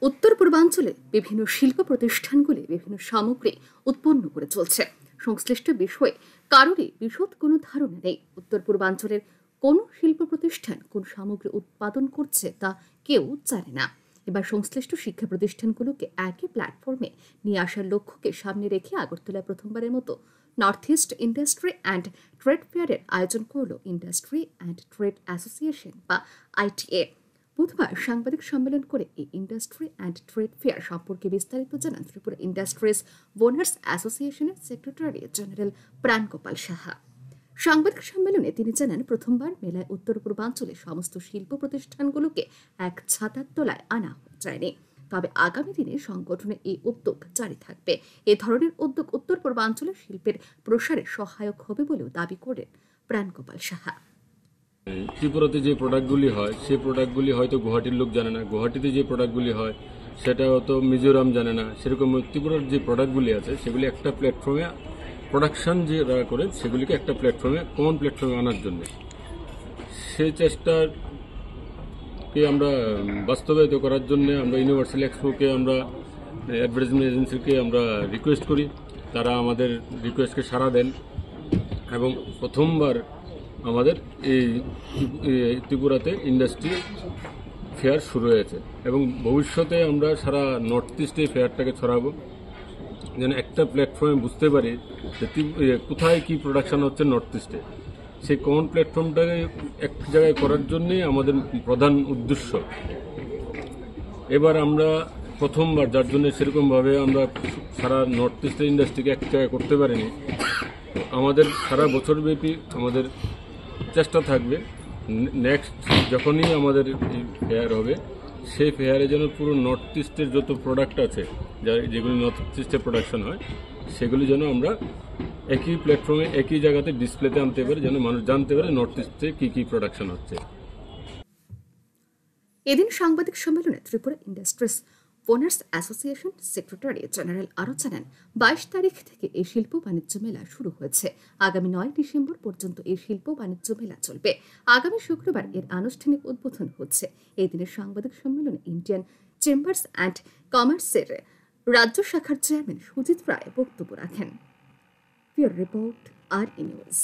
উত্তর পূর্বাঞ্চলে বিভিন্ন শিল্প প্রতিষ্ঠানগুলি বিভিন্ন সামগ্রী উৎপন্ন করে চলছে। সংশ্লিষ্ট বিষয়ে কারোরই বিশদ কোনো ধারণা নেই। উত্তর পূর্বাঞ্চলের কোন শিল্প প্রতিষ্ঠান কোন সামগ্রী উৎপাদন করছে তা কেউ জানে না। এবার সংশ্লিষ্ট শিক্ষা প্রতিষ্ঠানগুলোকে একই প্ল্যাটফর্মে নিয়ে আসার লক্ষ্যকে সামনে রেখে আগরতলায় প্রথমবারের মতো North East Industry and Trade ফেয়ারের আয়োজন করল ইন্ডাস্ট্রি অ্যান্ড ট্রেড অ্যাসোসিয়েশন বা আইটিএ। বুধবার সাংবাদিক সম্মেলন করে এই ইন্ডাস্ট্রি অ্যান্ড ট্রেড ফেয়ার সম্পর্কে বিস্তারিত জানান ত্রিপুরা ইন্ডাস্ট্রিজ ওনার্স অ্যাসোসিয়েশনের সেক্রেটারি জেনারেল প্রাণগোপাল সাহা। সাংবাদিক সম্মেলনে তিনি জানান, প্রথমবার মেলায় উত্তর পূর্বাঞ্চলের সমস্ত শিল্প প্রতিষ্ঠানগুলোকে এক ছাতার তলায় আনা যায়নি, তবে আগামী দিনে সংগঠনের এই উদ্যোগ জারি থাকবে। এ ধরনের উদ্যোগ উত্তর পূর্বাঞ্চলের শিল্পের প্রসারে সহায়ক হবে বলেও দাবি করেন প্রাণগোপাল সাহা। ত্রিপুরাতে যে প্রোডাক্টগুলি হয় সেই প্রোডাক্টগুলি হয়তো গুয়াহাটির লোক জানে না, গুয়াহাটিতে যে প্রোডাক্টগুলি হয় সেটা হয়তো মিজোরাম জানে না। সেরকম ত্রিপুরার যে প্রোডাক্টগুলি আছে সেগুলি একটা প্ল্যাটফর্মে প্রোডাকশন যে করে সেগুলিকে একটা প্ল্যাটফর্মে কমন প্ল্যাটফর্মে আনার জন্য সেই চেষ্টাকে আমরা বাস্তবায়িত করার জন্য আমরা ইউনিভার্সাল এক্সপোকে আমরা অ্যাডভার্টাইজমেন্ট এজেন্সিকে আমরা রিকোয়েস্ট করি। তারা আমাদের রিকোয়েস্টকে সাড়া দেন এবং প্রথমবার আমাদের এই ত্রিপুরাতে ইন্ডাস্ট্রি ফেয়ার শুরু হয়েছে এবং ভবিষ্যতে আমরা সারা নর্থ ইস্টে এই ফেয়ারটাকে ছড়াবো, যেন একটা প্ল্যাটফর্মে বুঝতে পারি যে কোথায় কি প্রোডাকশন হচ্ছে নর্থ ইস্টে। সেই কমন প্ল্যাটফর্মটাকে এক জায়গায় করার জন্যই আমাদের প্রধান উদ্দেশ্য। এবার আমরা প্রথমবার, যার জন্য সেরকমভাবে আমরা সারা নর্থ ইস্টের ইন্ডাস্ট্রিকে এক জায়গায় করতে পারিনি, আমাদের সারা বছরব্যাপী আমাদের চেষ্টা থাকবে নেক্সট যখনই আমাদের এই ফেয়ার হবে সেই ফেয়ারে যেন পুরো নর্থ ইস্টের যত প্রোডাক্ট আছে যেগুলি নর্থ ইস্টে প্রোডাকশন হয় সেগুলি যেন আমরা একই প্ল্যাটফর্মে একই জায়গাতে ডিসপ্লেতে আনতে পারি, যেন মানুষ জানতে পারে নর্থ ইস্টে কী কী প্রোডাকশন হচ্ছে। এদিন সাংবাদিক সম্মেলনে Tripura industries owners association secretary general আরও জানান, 22 তারিখ থেকে এই শিল্প বাণিজ্য মেলা শুরু হয়েছে। আগামী 9 ডিসেম্বর পর্যন্ত এই শিল্প বাণিজ্য মেলা চলবে। আগামী শুক্রবার এর আনুষ্ঠানিক উদ্বোধন হচ্ছে। এই দিনের সাংবাদিক সম্মেলনে ইন্ডিয়ান চেম্বার্স অ্যান্ড কমার্সের রাজ্য শাখার চেয়ারম্যান সুজিত রায় বক্তব্য রাখেন। রিপোর্ট আর নিউজ।